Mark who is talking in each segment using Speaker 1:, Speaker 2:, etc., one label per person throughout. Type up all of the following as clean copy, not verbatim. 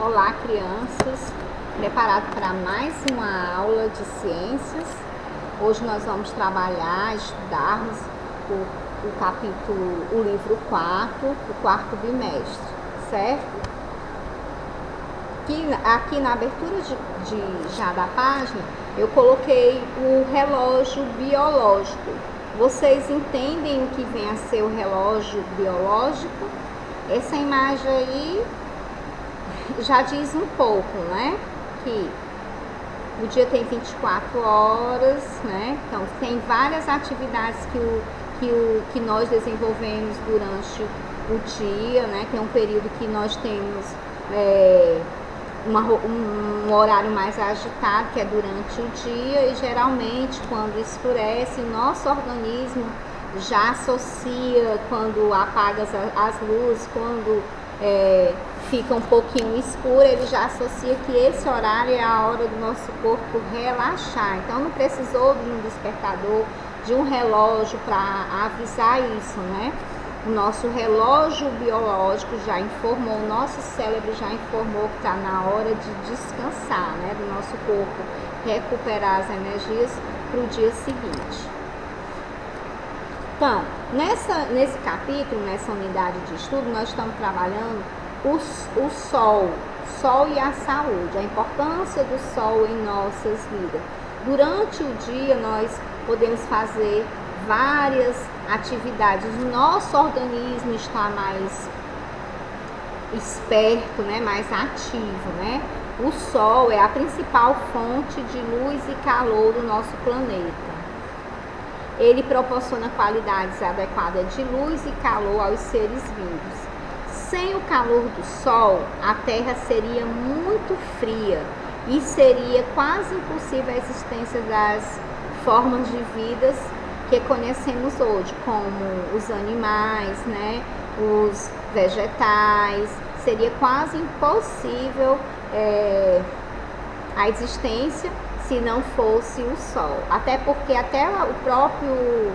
Speaker 1: Olá, crianças, preparado para mais uma aula de ciências. Hoje nós vamos trabalhar, estudarmos o capítulo, o livro 4, o quarto bimestre, certo? Aqui na abertura já da página, eu coloquei o relógio biológico. Vocês entendem o que vem a ser o relógio biológico? Essa imagem aí já diz um pouco, né? Que o dia tem 24 horas, né? Então, tem várias atividades que nós desenvolvemos durante o dia, né? Tem um período que nós temos um horário mais agitado, que é durante o dia, e geralmente quando escurece, nosso organismo já associa, quando apaga as luzes, quando fica um pouquinho escuro, ele já associa que esse horário é a hora do nosso corpo relaxar. Então não precisou de um despertador, de um relógio para avisar isso, né? O nosso relógio biológico já informou, o nosso cérebro já informou que está na hora de descansar, né? Do nosso corpo recuperar as energias para o dia seguinte. Então, nesse capítulo, nessa unidade de estudo, nós estamos trabalhando o sol e a saúde, a importância do sol em nossas vidas. Durante o dia, nós podemos fazer várias atividades, o nosso organismo está mais esperto, né, mais ativo, né? O sol é a principal fonte de luz e calor do nosso planeta. Ele proporciona qualidades adequadas de luz e calor aos seres vivos. Sem o calor do sol, a Terra seria muito fria e seria quase impossível a existência das formas de vidas que conhecemos hoje, como os animais, né, os vegetais. Seria quase impossível a existência se não fosse o sol. Até porque até o próprio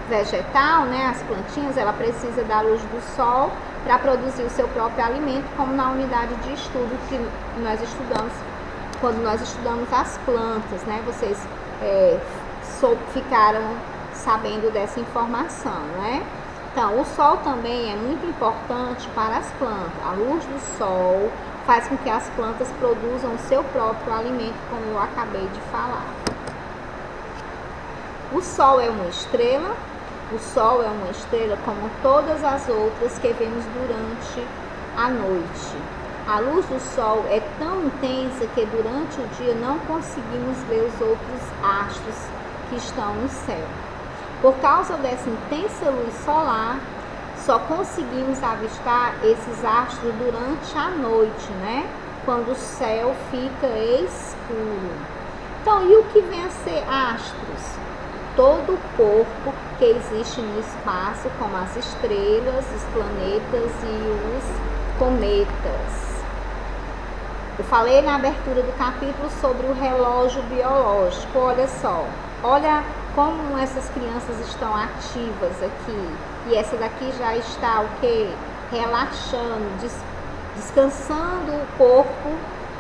Speaker 1: vegetal, né, as plantinhas, ela precisa da luz do sol para produzir o seu próprio alimento, como na unidade de estudo que nós estudamos, quando nós estudamos as plantas, né? Vocês ficaram sabendo dessa informação, né? Então, o sol também é muito importante para as plantas. A luz do sol faz com que as plantas produzam o seu próprio alimento, como eu acabei de falar. O sol é uma estrela. O sol é uma estrela como todas as outras que vemos durante a noite. A luz do sol é tão intensa que durante o dia não conseguimos ver os outros astros que estão no céu. Por causa dessa intensa luz solar, só conseguimos avistar esses astros durante a noite, né? Quando o céu fica escuro. Então, e o que vem a ser astros? Todo o corpo que existe no espaço, como as estrelas, os planetas e os cometas. Eu falei na abertura do capítulo sobre o relógio biológico. Olha só, olha como essas crianças estão ativas aqui. E essa daqui já está o quê? Relaxando, descansando o corpo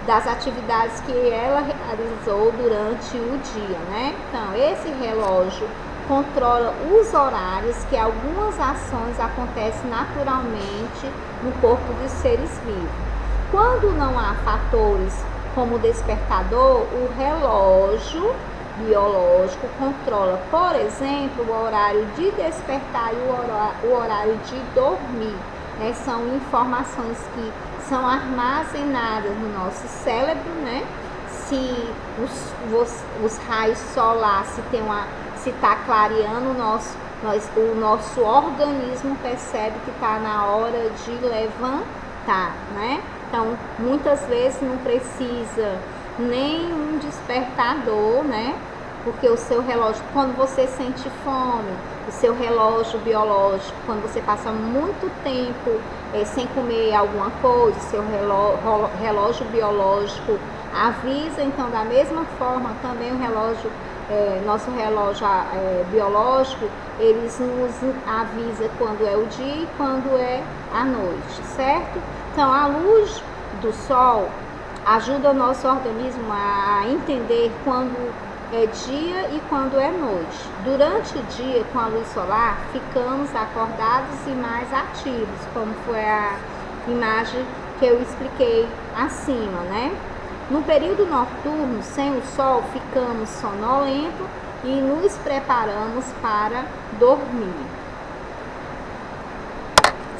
Speaker 1: das atividades que ela realizou durante o dia, né? Então, esse relógio controla os horários que algumas ações acontecem naturalmente no corpo dos seres vivos. Quando não há fatores como o despertador, o relógio biológico controla, por exemplo, o horário de despertar e o horário de dormir, né? São informações que são armazenadas no nosso cérebro, né? Se os raios solares, se está clareando, o nosso organismo percebe que está na hora de levantar, né? Então, muitas vezes não precisa nem um despertador, né? Porque o seu relógio, quando você sente fome, o seu relógio biológico, quando você passa muito tempo sem comer alguma coisa, o seu relógio biológico avisa. Então, da mesma forma, também o relógio, nosso relógio biológico, ele nos avisa quando é o dia e quando é a noite, certo? Então, a luz do sol ajuda o nosso organismo a entender quando é dia e quando é noite. Durante o dia, com a luz solar, ficamos acordados e mais ativos, como foi a imagem que eu expliquei acima, né? No período noturno, sem o sol, ficamos sonolentos e nos preparamos para dormir.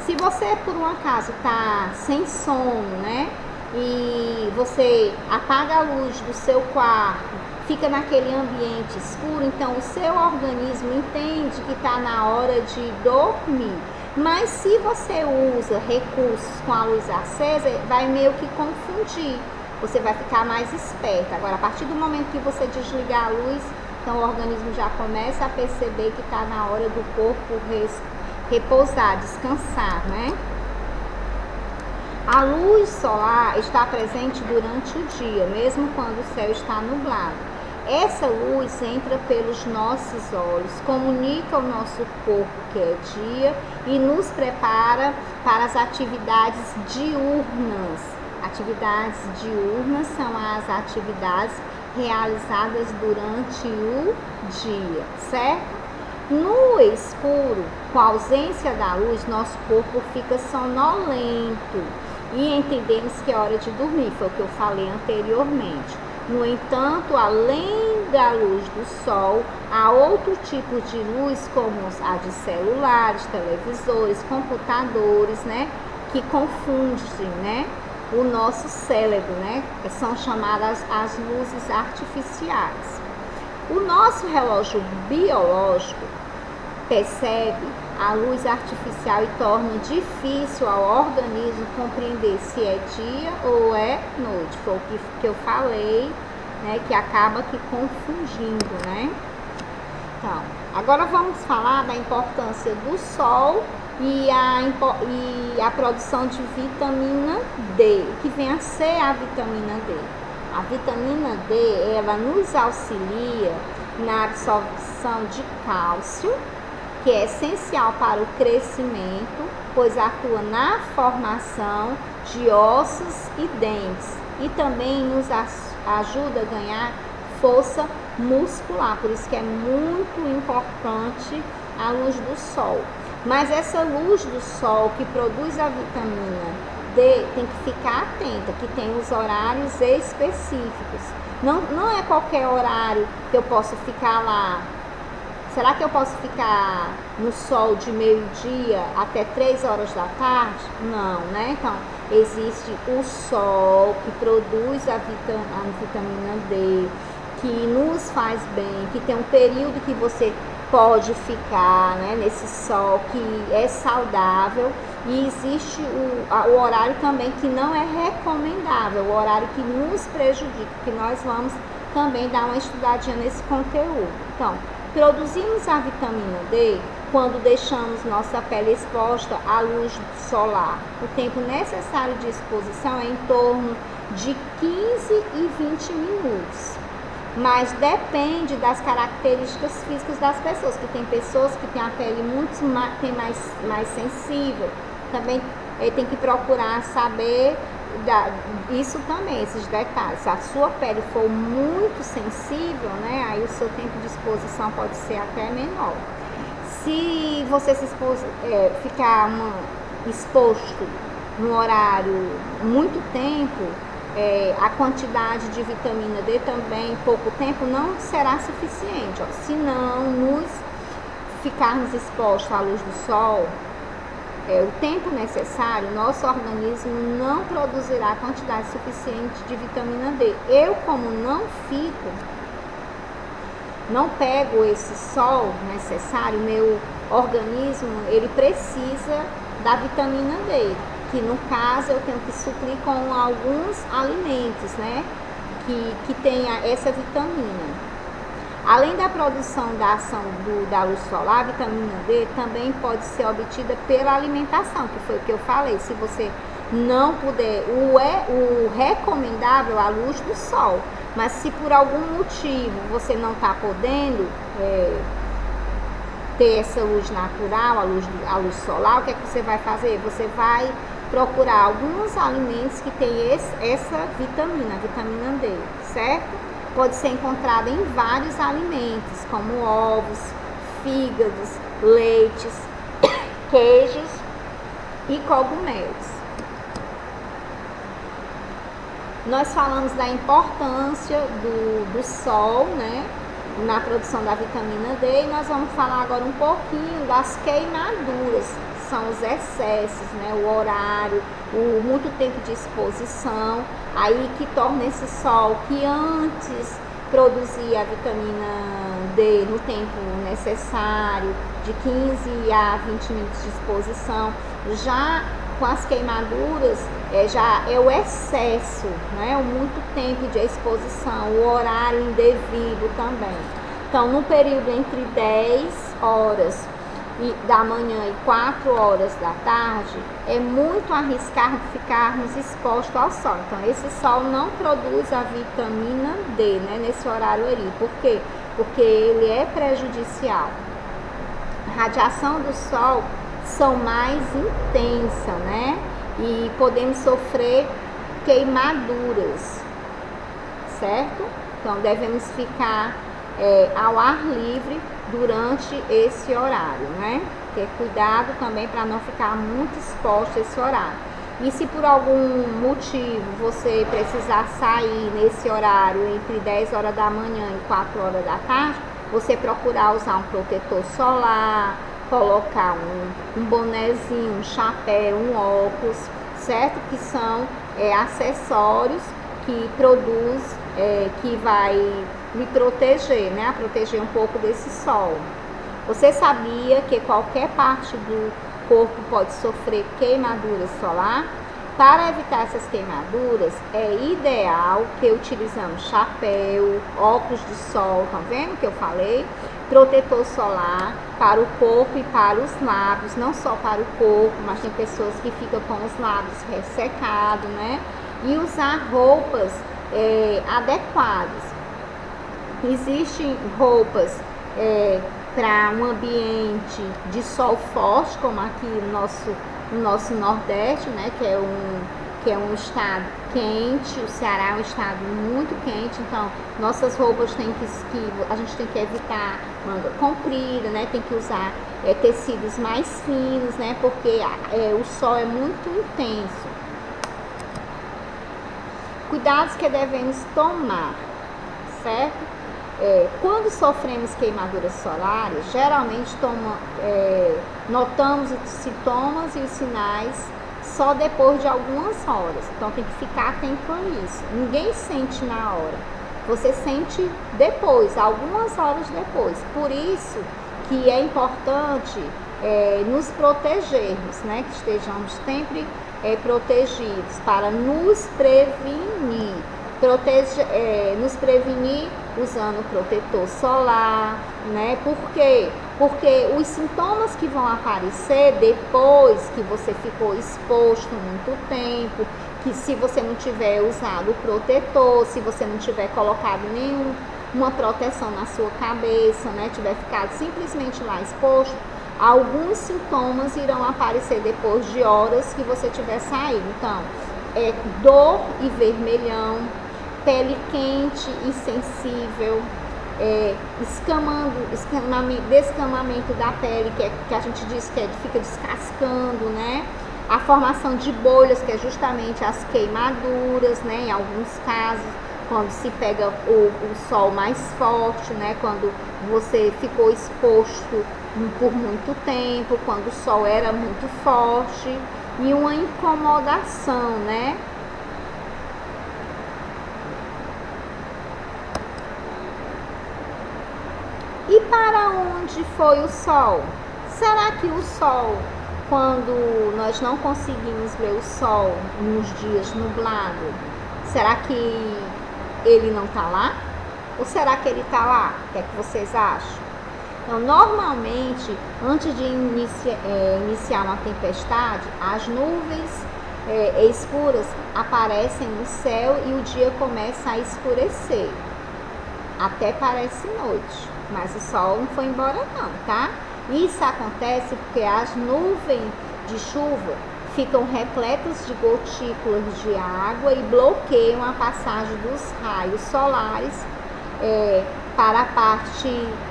Speaker 1: Se você, por um acaso, está sem sono, né? E você apaga a luz do seu quarto, fica naquele ambiente escuro, então o seu organismo entende que está na hora de dormir. Mas se você usa recursos com a luz acesa, vai meio que confundir. Você vai ficar mais esperto. Agora, a partir do momento que você desligar a luz, então o organismo já começa a perceber que está na hora do corpo repousar, descansar, né? A luz solar está presente durante o dia, mesmo quando o céu está nublado. Essa luz entra pelos nossos olhos, comunica ao nosso corpo que é dia e nos prepara para as atividades diurnas. Atividades diurnas são as atividades realizadas durante o dia, certo? No escuro, com a ausência da luz, nosso corpo fica sonolento e entendemos que é hora de dormir, foi o que eu falei anteriormente. No entanto, além da luz do sol, há outro tipo de luz, como a de celulares, televisores, computadores, né, que confundem, né, o nosso cérebro, né, que são chamadas as luzes artificiais. O nosso relógio biológico percebe a luz artificial e torna difícil ao organismo compreender se é dia ou é noite. Foi o que eu falei, né, que acaba que confundindo, né? Então, agora vamos falar da importância do sol e a produção de vitamina D, que vem a ser a vitamina D. A vitamina D, ela nos auxilia na absorção de cálcio, que é essencial para o crescimento, pois atua na formação de ossos e dentes e também nos ajuda a ganhar força muscular, por isso que é muito importante a luz do sol. Mas essa luz do sol que produz a vitamina D tem que ficar atenta, que tem os horários específicos. Não é qualquer horário que eu posso ficar lá. Será que eu posso ficar no sol de meio-dia até 3 horas da tarde? Não, né? Então, existe o sol que produz a vitamina D, que nos faz bem, que tem um período que você pode ficar, né, nesse sol que é saudável, e existe o horário também que não é recomendável, o horário que nos prejudica, que nós vamos também dar uma estudadinha nesse conteúdo. Então, produzimos a vitamina D quando deixamos nossa pele exposta à luz solar. O tempo necessário de exposição é em torno de 15 e 20 minutos. Mas depende das características físicas das pessoas, que tem pessoas que têm a pele mais sensível. Também tem que procurar saber isso também, esses detalhes. Se a sua pele for muito sensível, né, aí o seu tempo de exposição pode ser até menor. Se você ficar exposto no horário muito tempo, a quantidade de vitamina D também, em pouco tempo, não será suficiente. Se não nos ficarmos expostos à luz do sol, o tempo necessário, nosso organismo não produzirá a quantidade suficiente de vitamina D. Eu, como não pego esse sol necessário, meu organismo, ele precisa da vitamina D, que no caso eu tenho que suprir com alguns alimentos, né, que tenha essa vitamina. Além da produção da ação da luz solar, a vitamina D também pode ser obtida pela alimentação, que foi o que eu falei. Se você não puder, o recomendável é a luz do sol. Mas se por algum motivo você não está podendo ter essa luz natural, a luz solar, o que é que você vai fazer? Você vai procurar alguns alimentos que tem essa vitamina, a vitamina D, certo? Pode ser encontrada em vários alimentos, como ovos, fígados, leites, queijos e cogumelos. Nós falamos da importância do sol, né, na produção da vitamina D, e nós vamos falar agora um pouquinho das queimaduras, são os excessos, né, o horário, o muito tempo de exposição, aí que torna esse sol que antes produzia a vitamina D no tempo necessário, de 15 a 20 minutos de exposição, já com as queimaduras, já é o excesso, né? O muito tempo de exposição, o horário indevido também. Então, no período entre 10 horas da manhã e 4 horas da tarde, é muito arriscado ficarmos expostos ao sol. Então, esse sol não produz a vitamina D, né? Nesse horário ali. Por quê? Porque ele é prejudicial. A radiação do sol são mais intensa, né? E podemos sofrer queimaduras, certo? Então devemos ficar ao ar livre durante esse horário, né? Ter cuidado também para não ficar muito exposto a esse horário. E se por algum motivo você precisar sair nesse horário entre 10 horas da manhã e 4 horas da tarde, você procurar usar um protetor solar, colocar um bonezinho, um chapéu, um óculos, certo? Que são acessórios que produz, que vai me proteger, né? A proteger um pouco desse sol. Você sabia que qualquer parte do corpo pode sofrer queimadura solar? Para evitar essas queimaduras, é ideal que utilizamos chapéu, óculos de sol, tá vendo que eu falei? Protetor solar para o corpo e para os lábios, não só para o corpo, mas tem pessoas que ficam com os lábios ressecados, né? E usar roupas adequadas. Existem roupas para um ambiente de sol forte, como aqui no nosso Nordeste, né, que é um estado quente. O Ceará é um estado muito quente, então nossas roupas a gente tem que evitar manga comprida, né, tem que usar tecidos mais finos, né, porque o sol é muito intenso. Cuidados que devemos tomar, certo? Quando sofremos queimaduras solares, geralmente notamos os sintomas e os sinais só depois de algumas horas. Então tem que ficar atento a isso. Ninguém sente na hora. Você sente depois, algumas horas depois. Por isso que é importante nos protegermos, né? Que estejamos sempre protegidos para nos prevenir. Nos prevenir usando protetor solar, né? Por quê? Porque os sintomas que vão aparecer depois que você ficou exposto muito tempo, que se você não tiver usado o protetor, se você não tiver colocado nenhuma proteção na sua cabeça, né? Tiver ficado simplesmente lá exposto, alguns sintomas irão aparecer depois de horas que você tiver saído. Então, dor e vermelhão, pele quente e sensível, descamamento da pele, que a gente diz que fica descascando, né? A formação de bolhas, que é justamente as queimaduras, né? Em alguns casos, quando se pega o sol mais forte, né? Quando você ficou exposto por muito tempo, quando o sol era muito forte, e uma incomodação, né? E para onde foi o sol? Será que o sol, quando nós não conseguimos ver o sol nos dias nublados, será que ele não está lá? Ou será que ele está lá? O que é que vocês acham? Então, normalmente, antes de iniciar uma tempestade, as nuvens escuras aparecem no céu e o dia começa a escurecer. Até parece noite, mas o sol não foi embora não, tá? Isso acontece porque as nuvens de chuva ficam repletas de gotículas de água e bloqueiam a passagem dos raios solares para a parte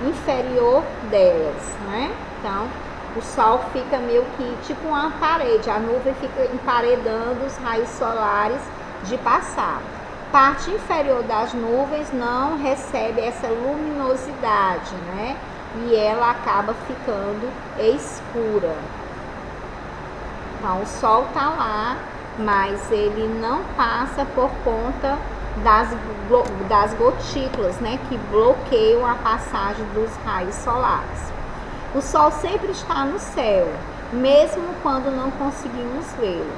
Speaker 1: inferior delas, né? Então, o Sol fica meio que tipo uma parede, a nuvem fica emparedando os raios solares de passar. Parte inferior das nuvens não recebe essa luminosidade, né? E ela acaba ficando escura. Então, o Sol está lá, mas ele não passa por conta das gotículas, né, que bloqueiam a passagem dos raios solares. O Sol sempre está no céu, mesmo quando não conseguimos vê-lo.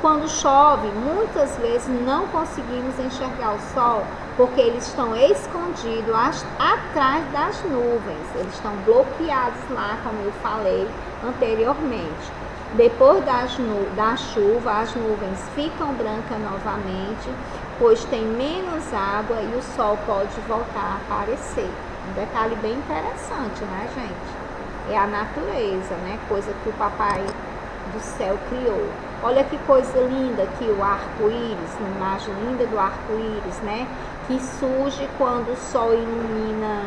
Speaker 1: Quando chove, muitas vezes não conseguimos enxergar o Sol, porque eles estão escondidos atrás das nuvens. Eles estão bloqueados lá, como eu falei anteriormente. Depois da chuva, as nuvens ficam brancas novamente, pois tem menos água e o Sol pode voltar a aparecer. Um detalhe bem interessante, né, gente? É a natureza, né? Coisa que o Papai do Céu criou. Olha que coisa linda aqui o arco-íris, uma imagem linda do arco-íris, né? Que surge quando o Sol ilumina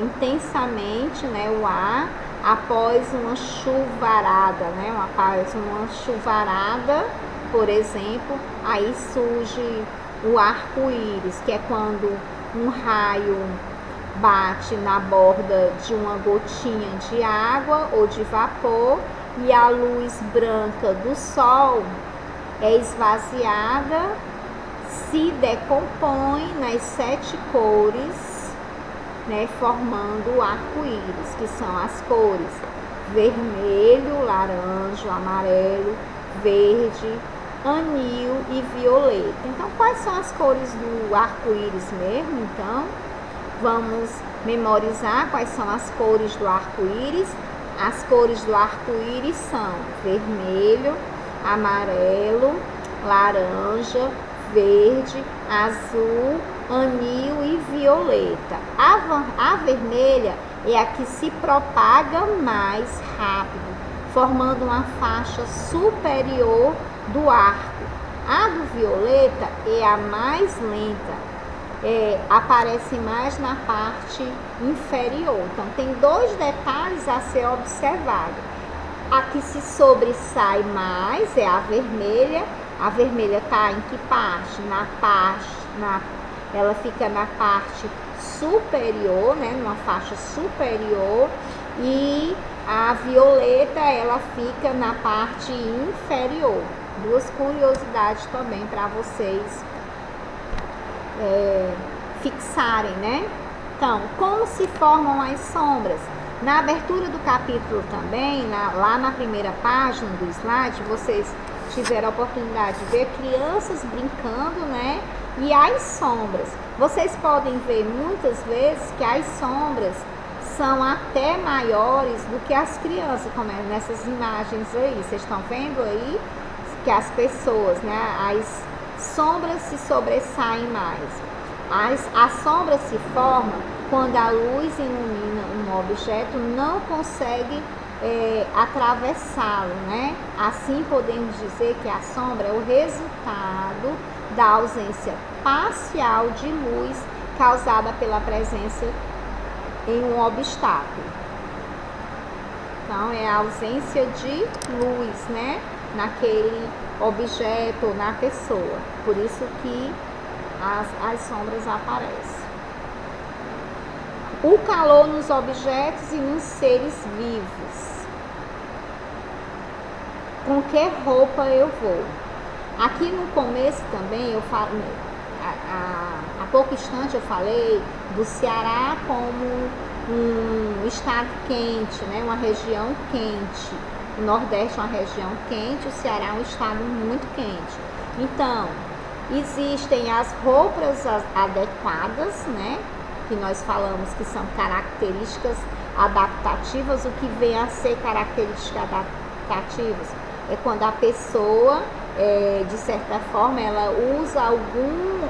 Speaker 1: intensamente, né, o ar após uma chuvarada, né? Após uma chuvarada, por exemplo, aí surge o arco-íris, que é quando um raio bate na borda de uma gotinha de água ou de vapor e a luz branca do Sol é esvaziada, se decompõe nas 7 cores, né, formando o arco-íris, que são as cores vermelho, laranja, amarelo, verde, anil e violeta. Então, quais são as cores do arco-íris mesmo? Então, vamos memorizar quais são as cores do arco-íris. As cores do arco-íris são vermelho, amarelo, laranja, verde, azul, anil e violeta. A vermelha é a que se propaga mais rápido, formando uma faixa superior do arco. A do violeta é a mais lenta, aparece mais na parte inferior. Então, tem 2 detalhes a ser observado. A que se sobressai mais é a vermelha. A vermelha está em que parte? Ela fica na parte superior, né, numa faixa superior, e a violeta ela fica na parte inferior. 2 curiosidades também para vocês fixarem, né? Então, como se formam as sombras? Na abertura do capítulo também, lá na primeira página do slide, vocês tiveram a oportunidade de ver crianças brincando, né? E as sombras. Vocês podem ver muitas vezes que as sombras são até maiores do que as crianças, como é nessas imagens aí. Vocês estão vendo aí que as pessoas, né? As sombras se sobressaem mais. A sombra se forma quando a luz ilumina um objeto, não consegue atravessá-lo, né? Assim podemos dizer que a sombra é o resultado da ausência parcial de luz causada pela presença em um obstáculo. Então, é a ausência de luz, né, naquele objeto ou na pessoa. Por isso que as sombras aparecem. O calor nos objetos e nos seres vivos. Com que roupa eu vou? Aqui no começo também eu falo, há pouco instante eu falei do Ceará como um estado quente, né? Uma região quente. O Nordeste é uma região quente, o Ceará é um estado muito quente. Então, existem as roupas adequadas, né? Que nós falamos que são características adaptativas. O que vem a ser características adaptativas é quando a pessoa, de certa forma, ela usa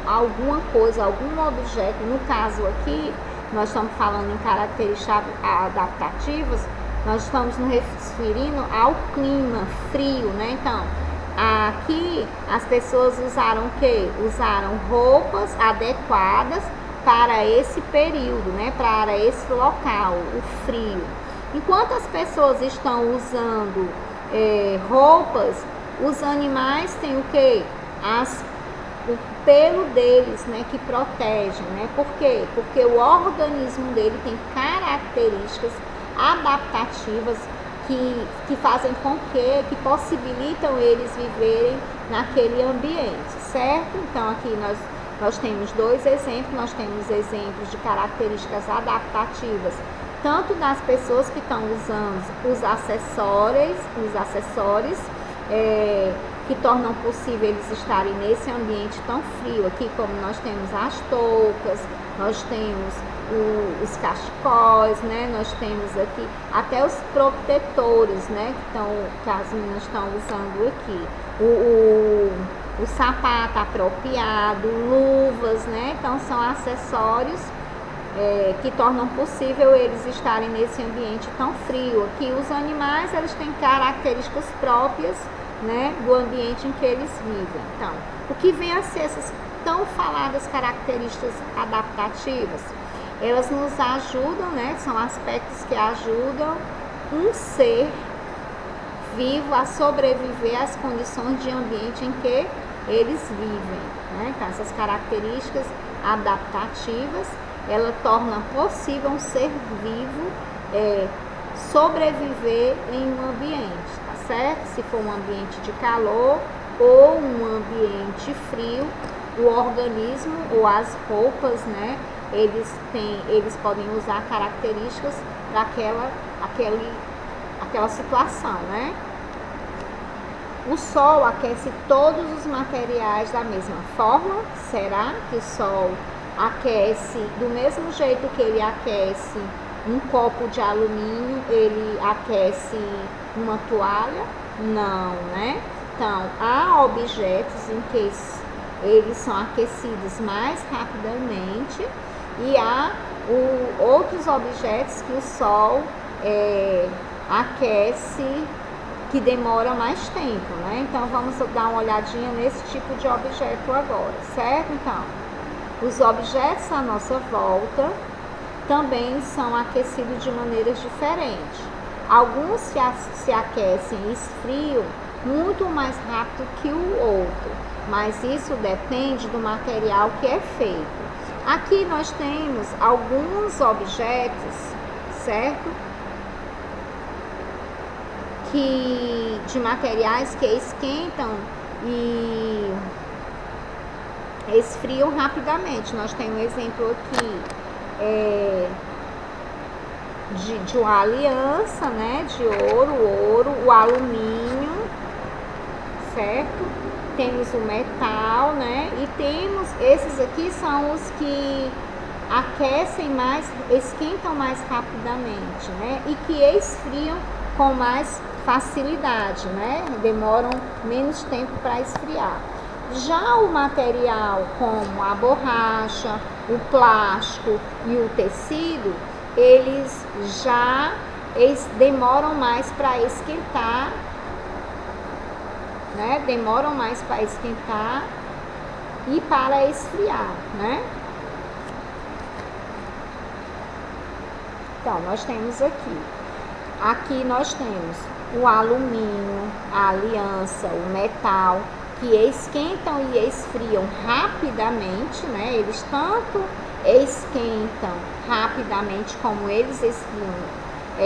Speaker 1: alguma coisa, algum objeto. No caso aqui, nós estamos falando em características adaptativas, nós estamos nos referindo ao clima frio, né? Então, aqui as pessoas usaram o quê? Usaram roupas adequadas para esse período, né? Para esse local, o frio. Enquanto as pessoas estão usando roupas, os animais têm o quê? O pelo deles, né, que protegem, né? Por quê? Porque o organismo dele tem características adaptativas que fazem com que possibilitam eles viverem naquele ambiente, certo? Então aqui nós temos dois exemplos, nós temos exemplos de características adaptativas, tanto das pessoas que estão usando os acessórios que tornam possível eles estarem nesse ambiente tão frio aqui, como nós temos as toucas, nós temos os cachecóis, né? Nós temos aqui até os protetores, né? Que as meninas estão usando aqui, o sapato apropriado, luvas, né? Então são acessórios que tornam possível eles estarem nesse ambiente tão frio. Aqui os animais, eles têm características próprias, né, do ambiente em que eles vivem. Então, o que vem a ser essas tão faladas características adaptativas? Elas nos ajudam, né, são aspectos que ajudam um ser vivo a sobreviver às condições de ambiente em que eles vivem, né? Então, essas características adaptativas, ela torna possível um ser vivo sobreviver em um ambiente, tá certo? Se for um ambiente de calor ou um ambiente frio, o organismo ou as roupas, né, eles podem usar características daquela situação, né? O Sol aquece todos os materiais da mesma forma? Será que o Sol aquece do mesmo jeito que ele aquece um copo de alumínio, ele aquece uma toalha? Não, né? Então, há objetos em que eles são aquecidos mais rapidamente e há outros objetos que o Sol aquece que demora mais tempo, né? Então, vamos dar uma olhadinha nesse tipo de objeto agora, certo? Então, os objetos à nossa volta também são aquecidos de maneiras diferentes. Alguns se aquecem e esfriam muito mais rápido que o outro, mas isso depende do material que é feito. Aqui nós temos alguns objetos, certo? De materiais que esquentam e esfriam rapidamente. Nós temos um exemplo aqui de uma aliança, né, de ouro, o alumínio, certo? Temos o metal, né, e temos, esses aqui são os que aquecem mais, esquentam mais rapidamente, né, e que esfriam com mais facilidade, né, demoram menos tempo para esfriar. Já o material como a borracha, o plástico e o tecido, eles demoram mais para esquentar, né? Demoram mais para esquentar e para esfriar, né? Então, nós temos aqui nós temos o alumínio, a aliança, o metal, que esquentam e esfriam rapidamente, né? Eles tanto esquentam rapidamente como eles esfriam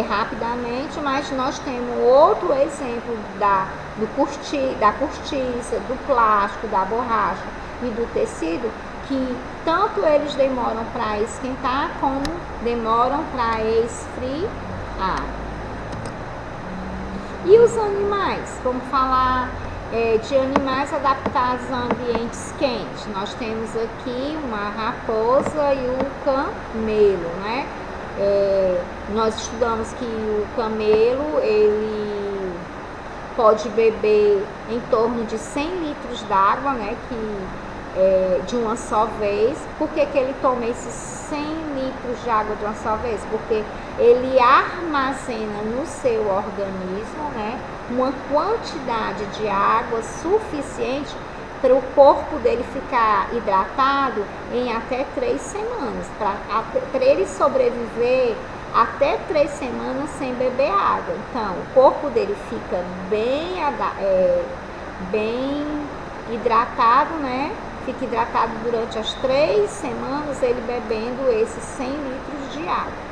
Speaker 1: rapidamente, mas nós temos outro exemplo da cortiça, do plástico, da borracha e do tecido, que tanto eles demoram para esquentar como demoram para esfriar. E os animais? Vamos falar de animais adaptados a ambientes quentes. Nós temos aqui uma raposa e o camelo, né? Nós estudamos que o camelo, ele pode beber em torno de 100 litros d'água, né? Que de uma só vez. Por que ele toma esses 100 litros de água de uma só vez? Porque ele armazena no seu organismo, né, uma quantidade de água suficiente para o corpo dele ficar hidratado em até 3 semanas, para ele sobreviver até 3 semanas sem beber água. Então, o corpo dele fica bem hidratado, né? Fica hidratado durante as 3 semanas, ele bebendo esses 100 litros de água.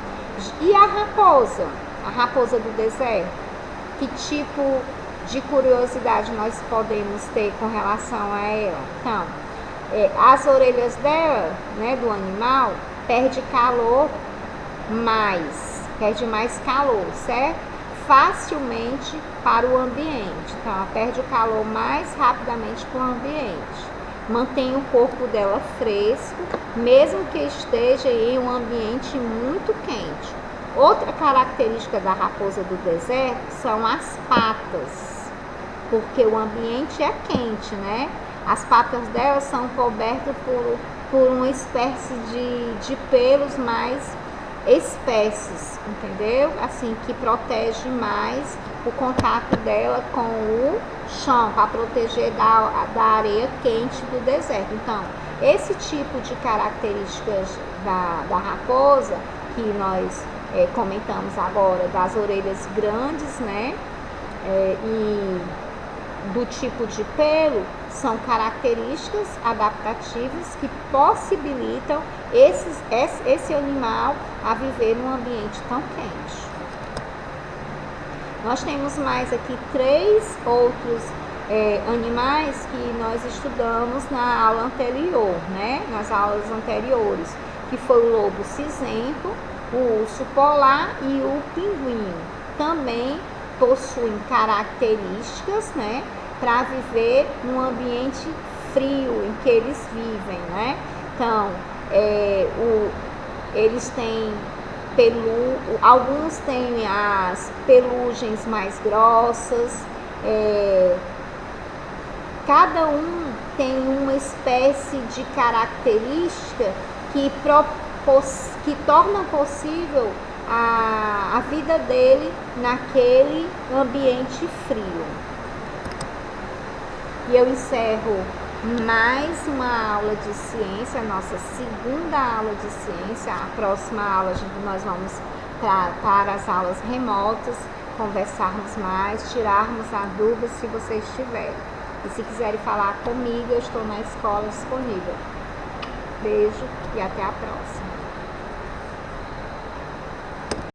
Speaker 1: E a raposa do deserto, que tipo de curiosidade nós podemos ter com relação a ela? Então, as orelhas dela, né, do animal, perde mais calor, certo? Facilmente para o ambiente. Então, ela perde o calor mais rapidamente para o ambiente. Mantém o corpo dela fresco, mesmo que esteja em um ambiente muito quente. Outra característica da raposa do deserto são as patas, porque o ambiente é quente, né? As patas dela são cobertas por uma espécie de pelos mais espessos, entendeu? Assim, que protege mais o contato dela com o chão, para proteger da areia quente do deserto. Então, esse tipo de características da raposa, que nós comentamos agora, das orelhas grandes, né? E do tipo de pelo, são características adaptativas que possibilitam esse animal a viver num ambiente tão quente. Nós temos mais aqui 3 outros animais que nós estudamos na aula anterior, né? Nas aulas anteriores, que foi o lobo cinzento, o urso polar e o pinguim. Também possuem características, né, para viver num ambiente frio em que eles vivem, né? Então, eles têm alguns têm as pelugens mais grossas, cada um tem uma espécie de característica que torna possível a vida dele naquele ambiente frio. E eu encerro mais uma aula de ciência, a nossa segunda aula de ciência. A próxima aula nós vamos para as aulas remotas, conversarmos mais, tirarmos as dúvidas se vocês tiverem. E se quiserem falar comigo, eu estou na escola disponível. Beijo e até a próxima.